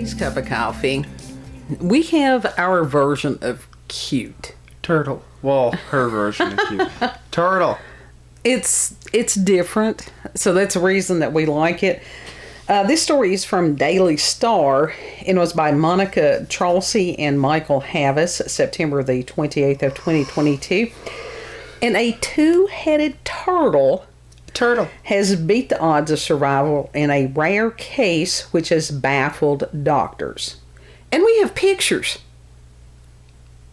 today's cup of coffee, we have our version of cute. Turtle. Well, her version of cute. Turtle. It's different, so that's the reason that we like it. This story is from Daily Star and was by Monica Charsley and Michael Havis, September the 28th of 2022. And a two-headed turtle has beat the odds of survival in a rare case which has baffled doctors. And we have pictures.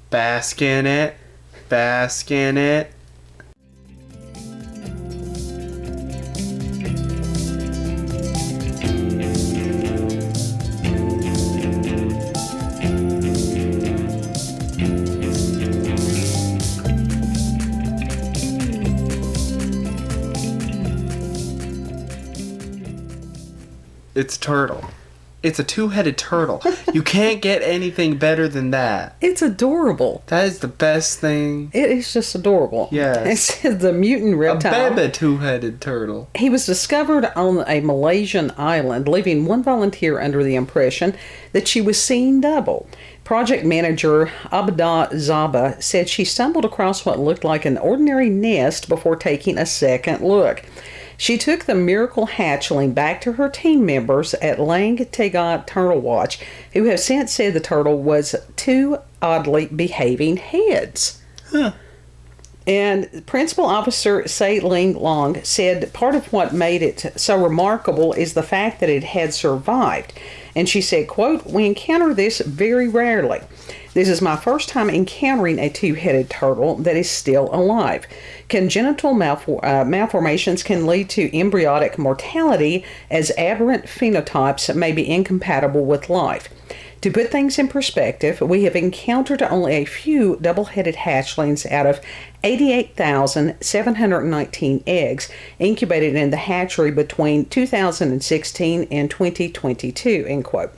Bask in it. Bask in it. It's turtle. It's a two-headed turtle. You can't get anything better than that. It's adorable. That is the best thing. It is just adorable. Yes. It says the mutant reptile. A baby two-headed turtle. He was discovered on a Malaysian island, leaving one volunteer under the impression that she was seeing double. Project manager Abda Zaba said she stumbled across what looked like an ordinary nest before taking a second look. She took the miracle hatchling back to her team members at Lang Tegat Turtle Watch, who have since said the turtle was two oddly behaving heads. Huh. And Principal Officer Say Ling Long said part of what made it so remarkable is the fact that it had survived. And she said, quote, "We encounter this very rarely. This is my first time encountering a two-headed turtle that is still alive. Congenital malformations can lead to embryonic mortality as aberrant phenotypes may be incompatible with life. To put things in perspective, we have encountered only a few double-headed hatchlings out of 88,719 eggs incubated in the hatchery between 2016 and 2022, end quote.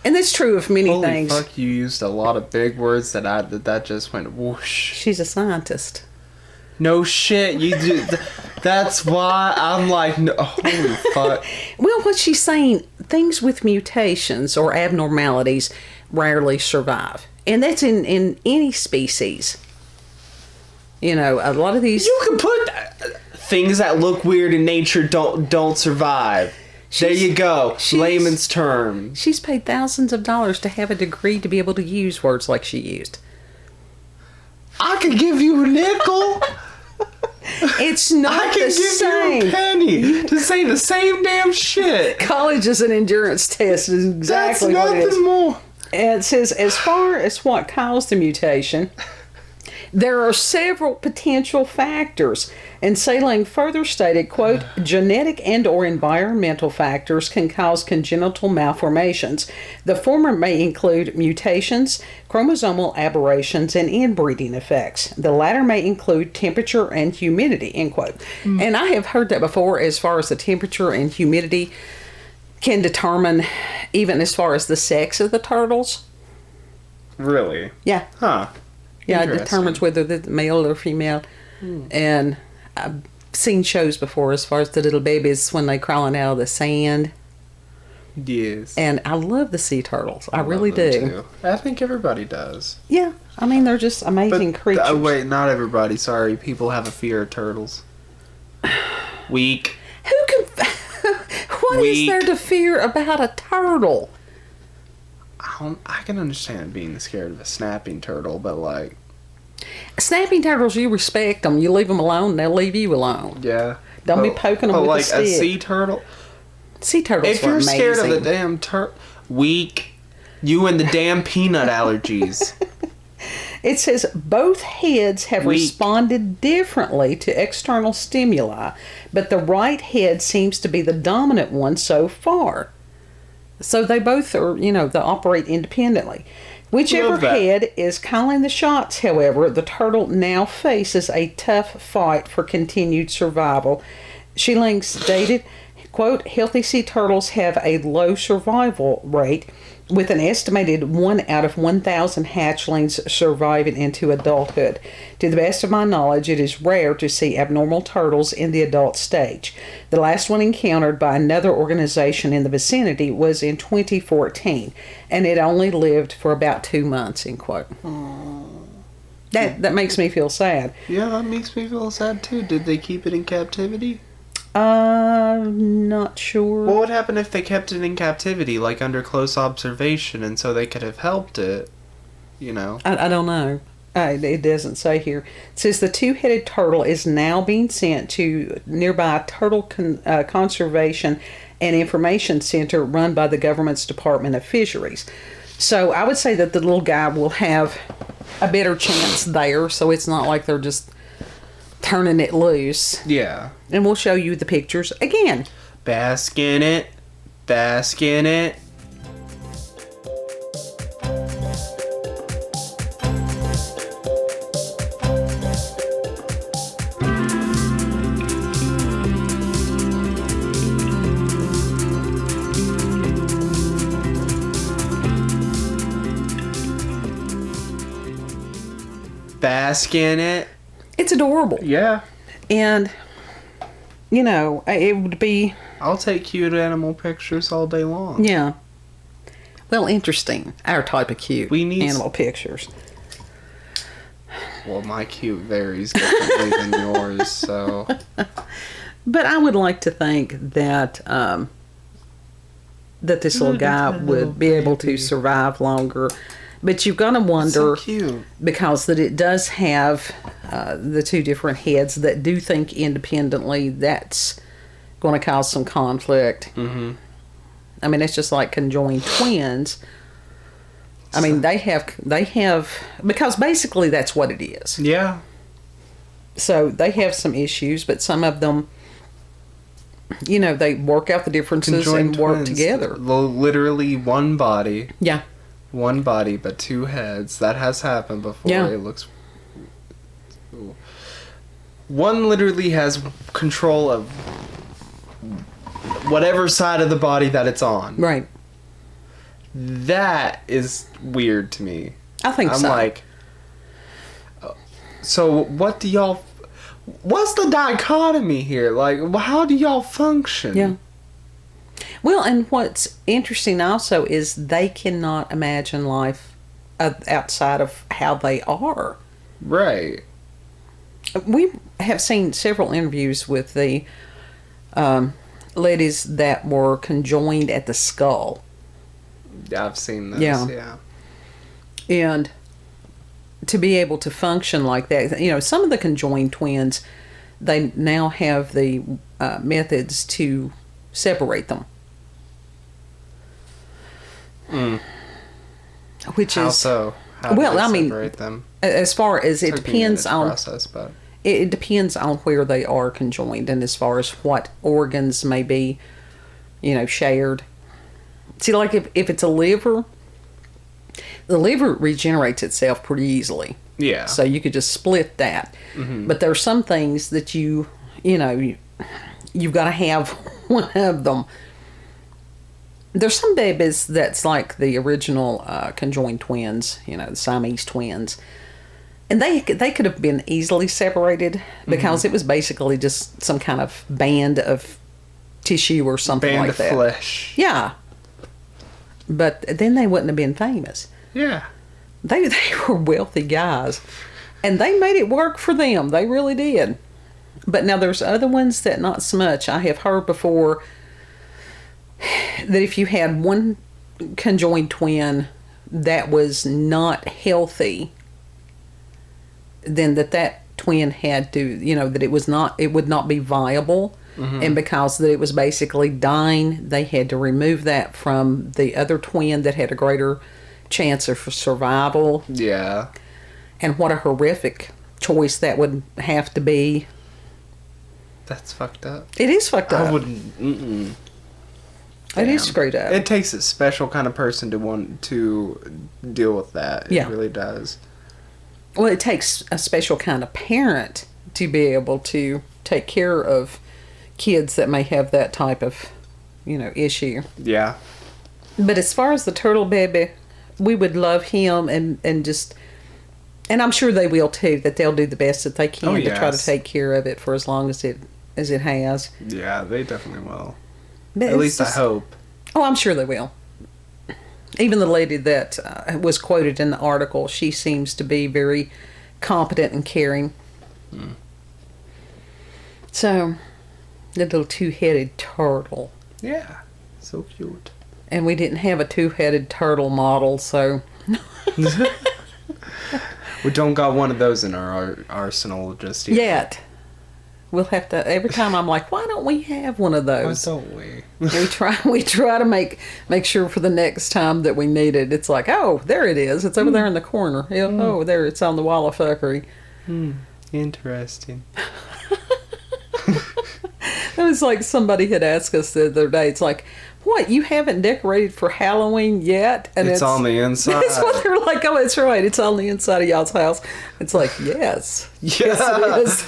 And that's true of many things. Holy fuck, you used a lot of big words that just went whoosh. She's a scientist. No shit, you do. That's why I'm like, no, holy fuck. Well, what she's saying, things with mutations or abnormalities rarely survive. And that's in any species. You know, a lot of these... You can put things that look weird in nature don't survive. There you go. Layman's term. She's paid thousands of dollars to have a degree to be able to use words like she used. I could give you a nickel. It's not the same. I can give you a penny to say the same damn shit. College is an endurance test. Is exactly what it is. That's nothing more. And it says, as far as what caused the mutation, there are several potential factors. And Sailing further stated, quote, genetic and or environmental factors can cause congenital malformations. The former may include mutations, chromosomal aberrations, and inbreeding effects. The latter may include temperature and humidity, end quote. And I have heard that before as far as the temperature and humidity can determine even as far as the sex of the turtles. Really? Yeah. Huh. Yeah, it determines whether they're male or female. And I've seen shows before as far as the little babies when they crawling out of the sand. Yes. And I love the sea turtles. I really do. Too. I think everybody does. Yeah. I mean, they're just amazing creatures. Wait, not everybody. Sorry. People have a fear of turtles. Weak. Who can... What is there to fear about a turtle? I can understand being scared of a snapping turtle, but like... Snapping turtles, you respect them. You leave them alone, they'll leave you alone. Yeah. Don't be poking them with a stick. But like a sea turtle... Sea turtles if you're scared of the damn weak, you and the damn peanut allergies. It says both heads have responded differently to external stimuli, but the right head seems to be the dominant one so far. So they both are, they operate independently. Whichever head is calling the shots, however, the turtle now faces a tough fight for continued survival. Shilling stated, quote, healthy sea turtles have a low survival rate, with an estimated 1 out of 1,000 hatchlings surviving into adulthood. To the best of my knowledge, it is rare to see abnormal turtles in the adult stage. The last one encountered by another organization in the vicinity was in 2014, and it only lived for about 2 months, end quote. That makes me feel sad. Yeah, that makes me feel sad too. Did they keep it in captivity? Not sure. What would happen if they kept it in captivity, like under close observation, and so they could have helped it, you know? I don't know. It doesn't say here. It says the two-headed turtle is now being sent to nearby turtle conservation and information center run by the government's Department of Fisheries. So I would say that the little guy will have a better chance there, so it's not like they're just turning it loose. Yeah. And we'll show you the pictures again. Bask in it. Bask in it. Bask in it. It's adorable. Yeah. And, you know, it would be... I'll take cute animal pictures all day long. Yeah. Well, interesting. Our type of cute We need animal pictures. Well, my cute varies differently than yours, so... But I would like to think that that this little guy would be able to survive longer. But you've got to wonder, so cute. because that it does have the two different heads that do think independently. That's going to cause some conflict. Mm-hmm. I mean, it's just like conjoined twins. I mean, they have, because basically that's what it is. Yeah. So they have some issues, but some of them, you know, they work out the differences Conjoined and work twins. together. Literally one body. Yeah. One body, but two heads. That has happened before. Yeah. It looks... Ooh. One literally has control of whatever side of the body that it's on. Right. That is weird to me. I think I'm so. like... So, what do y'all... What's the dichotomy here? Like, how do y'all function? Yeah. Well, and what's interesting also is they cannot imagine life outside of how they are. Right. We have seen several interviews with the ladies that were conjoined at the skull. I've seen this, yeah. And to be able to function like that, you know, some of the conjoined twins, they now have the methods to separate them. Which How is so? How do well, they I mean, separate them? as far as it Took me a minute depends to on process, but it depends on where they are conjoined, and as far as what organs may be, you know, shared. See, like if it's a liver, the liver regenerates itself pretty easily. yeah. So you could just split that. Mhm. But there are some things that you've got to have one of them. There's some babies that's like the original conjoined twins, you know, the Siamese twins. And they could have been easily separated because it was basically just some kind of band of tissue or something Band like of that. flesh. Yeah. But then they wouldn't have been famous. Yeah. They were wealthy guys, and they made it work for them. They really did. But now there's other ones that not so much. I have heard before that if you had one conjoined twin that was not healthy, then that twin had to, you know, that it would not be viable. And because that it was basically dying, they had to remove that from the other twin that had a greater chance of survival. Yeah. And what a horrific choice that would have to be. That's fucked up. It is fucked up. I wouldn't. Mm-mm. It is screwed up. It takes a special kind of person to want to deal with that. Yeah. It really does. Well, it takes a special kind of parent to be able to take care of kids that may have that type of, issue. Yeah. But as far as the turtle baby, we would love him and I'm sure they will too, that they'll do the best that they can to try to take care of it for as long as it has. Yeah, they definitely will. But at least I hope. Oh, I'm sure they will. Even the lady that was quoted in the article, she seems to be very competent and caring. So, the little two-headed turtle. Yeah, so cute. And we didn't have a two-headed turtle model, so... We don't got one of those in our arsenal just yet. We'll have to... Every time I'm like, why don't we have one of those? Why don't we? we try to make sure for the next time that we need it. It's like, oh, there it is. It's over there in the corner. Oh, there, it's on the wall of fuckery. Interesting. It was like somebody had asked us the other day. It's like, what, you haven't decorated for Halloween yet? And it's on the inside. That's what they're like. Oh, that's right. It's on the inside of y'all's house. It's like, yes. Yes, it is.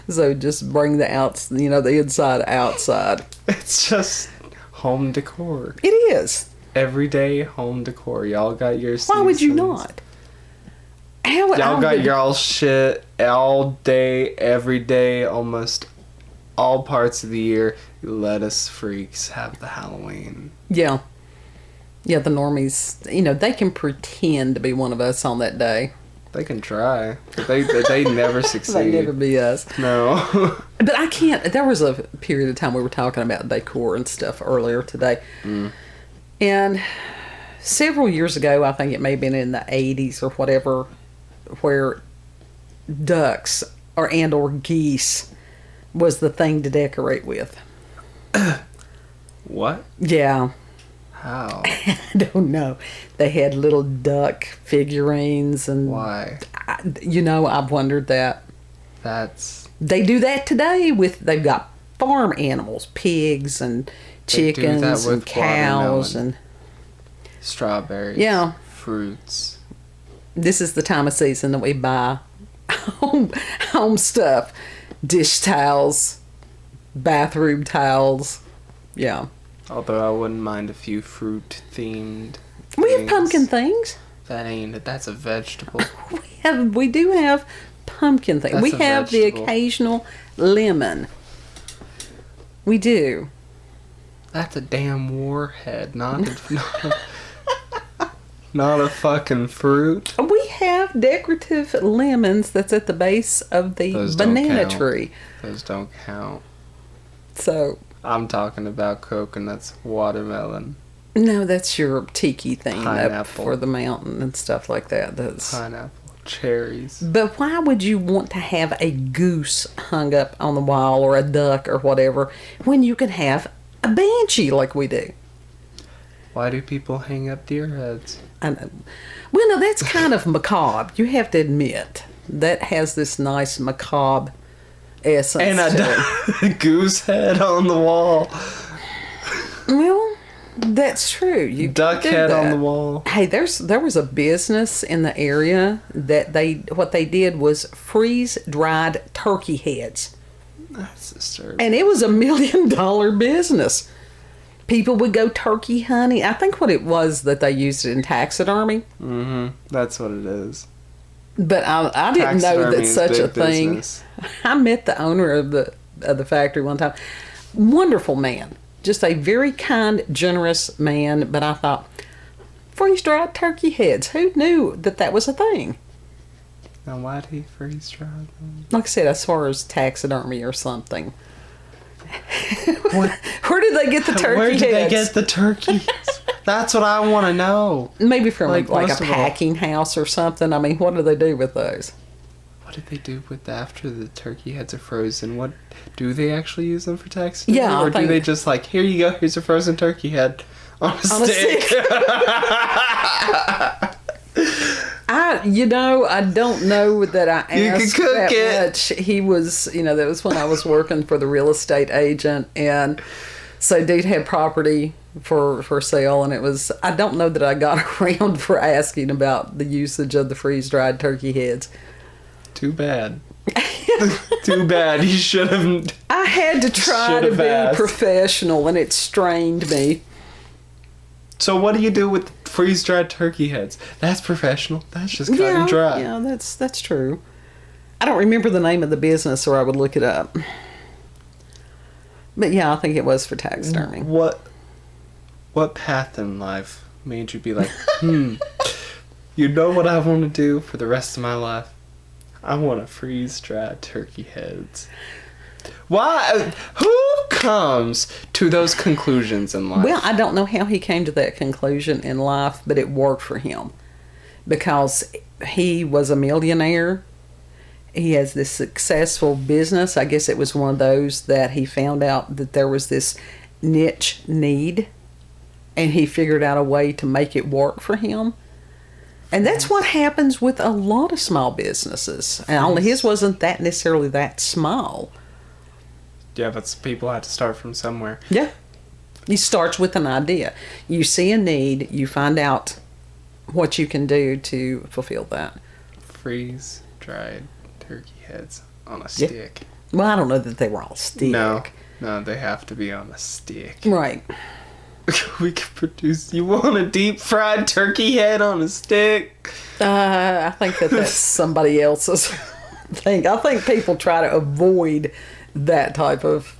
So just bring the the inside outside. It's just home decor. It is. Everyday home decor. Y'all got your seasons. Why would you not? Y'all got y'all shit all day, every day, almost all parts of the year. You let us freaks have the Halloween. Yeah. Yeah, the normies, they can pretend to be one of us on that day. They can try, but they never succeed. They never be us. No. But I can't. There was a period of time we were talking about decor and stuff earlier today. And several years ago, I think it may have been in the 80s or whatever, where ducks or geese was the thing to decorate with. What? Yeah. How? I don't know. They had little duck figurines and... Why? I've wondered that. They do that today with... They've got farm animals, pigs and chickens and cows and... Strawberries. Yeah. Fruits. This is the time of season that we buy home stuff. Dish towels, bathroom towels. Yeah. Although I wouldn't mind a few fruit-themed We have pumpkin things. That's a vegetable. We do have pumpkin things. We have the occasional lemon. We do. That's a damn warhead, not a fucking fruit. We have decorative lemons that's at the base of the banana tree. Those don't count. So... I'm talking about coconuts, watermelon. No, that's your tiki thing pineapple. Up for the mountain and stuff like that. That's pineapple, cherries. But why would you want to have a goose hung up on the wall or a duck or whatever when you can have a banshee like we do? Why do people hang up deer heads? I know. Well, no, that's kind of macabre. You have to admit that has this nice macabre essence. And a goose head on the wall. Well, that's true. Duck head on the wall. Hey, there was a business in the area that what they did was freeze dried turkey heads. That's disturbing. And it was $1 million business. People would go turkey hunting. I think what it was that they used it in taxidermy. Mm-hmm. That's what it is. But I didn't know that such a thing. Business. I met the owner of the factory one time. Wonderful man. Just a very kind, generous man. But I thought, freeze-dried turkey heads. Who knew that was a thing? Now, why did he freeze-dry them? Like I said, as far as taxidermy or something. Where did they get the turkey heads? Where did they get the turkeys? That's what I want to know. Maybe from like a packing house or something. I mean, what do they do with those? What did they do with after the turkey heads are frozen? What do they actually use them for taxidermy? Yeah, or do they just like, here you go, here's a frozen turkey head on a stick? I don't know that I asked you can cook that it. much. He was, that was when I was working for the real estate agent, and so dude had property for sale, and I don't know that I got around for asking about the usage of the freeze-dried turkey heads. Too bad. Too bad. You should have. I had to try to be professional, and it strained me. So what do you do with freeze-dried turkey heads? That's professional. That's just cut and dry. Yeah, that's true. I don't remember the name of the business, or I would look it up. But yeah, I think it was for taxidermy. What path in life made you be like, you know what I want to do for the rest of my life? I want to freeze-dried turkey heads. Why? Who comes to those conclusions in life? Well, I don't know how he came to that conclusion in life, but it worked for him. Because he was a millionaire. He has this successful business. I guess it was one of those that he found out that there was this niche need. And he figured out a way to make it work for him. And that's what happens with a lot of small businesses. And only his wasn't that necessarily that small. Yeah, but people have to start from somewhere. Yeah. He starts with an idea. You see a need, you find out what you can do to fulfill that. Freeze-dried turkey heads on a stick. Yeah. Well, I don't know that they were all stick. No, they have to be on a stick. Right. We could produce. You want a deep fried turkey head on a stick? I think that's somebody else's thing. I think people try to avoid that type of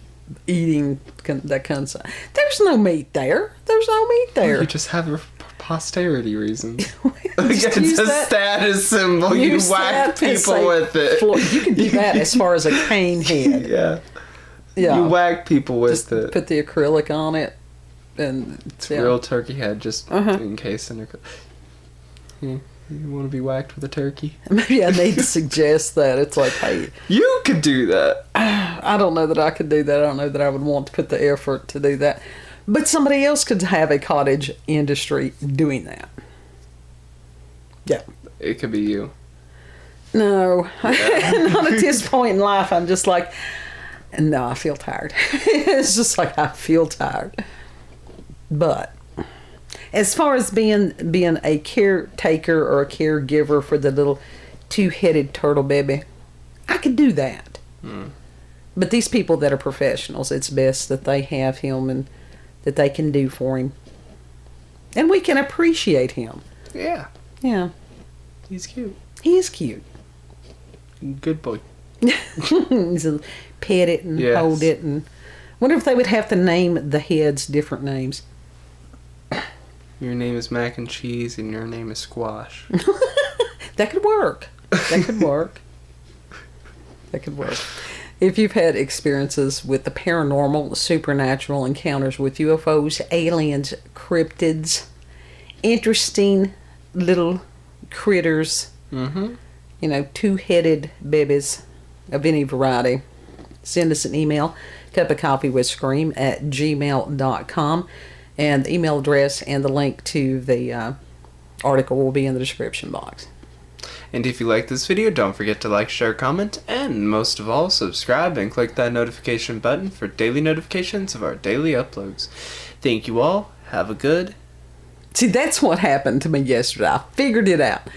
eating, that concept. There's no meat there. You just have a posterity reason. It's a status symbol. You whack people with it. You can do that as far as a cane head. Yeah. You whack people with just it. Put the acrylic on it. And it's a real turkey head, just in case. You want to be whacked with a turkey? Maybe I need to suggest that. It's like, hey, you could do that. I don't know that I could do that. I don't know that I would want to put the effort to do that. But somebody else could have a cottage industry doing that. Yeah. It could be you. No. Yeah. Not at this point in life. I'm just like, no, I feel tired. It's just like, I feel tired. But as far as being a caretaker or a caregiver for the little two-headed turtle baby, I could do that. But these people that are professionals, it's best that they have him and that they can do for him. And we can appreciate him. Yeah. Yeah. He's cute. He is cute. Good boy. He's a pet it and hold it. And wonder if they would have to name the heads different names. Your name is mac and cheese and your name is squash. That could work. That could work. That could work. If you've had experiences with the paranormal, supernatural encounters with UFOs, aliens, cryptids, interesting little critters, two-headed babies of any variety, send us an email, cupofcoffeewithscream@gmail.com. And the email address and the link to the article will be in the description box. And if you like this video, don't forget to like, share, comment, and most of all, subscribe and click that notification button for daily notifications of our daily uploads. Thank you all. Have a good... See, that's what happened to me yesterday. I figured it out.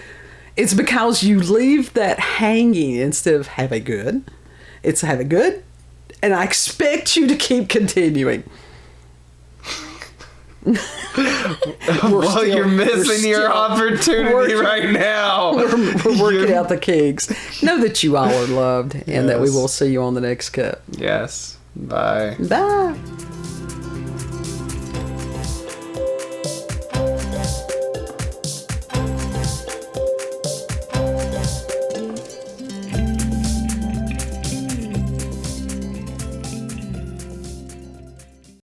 It's because you leave that hanging instead of have a good. It's have a good, and I expect you to keep continuing. Well, you're missing your opportunity right now. We're working out the kinks. Know that you all are loved and that we will see you on the next cup. Yes. Bye. Bye.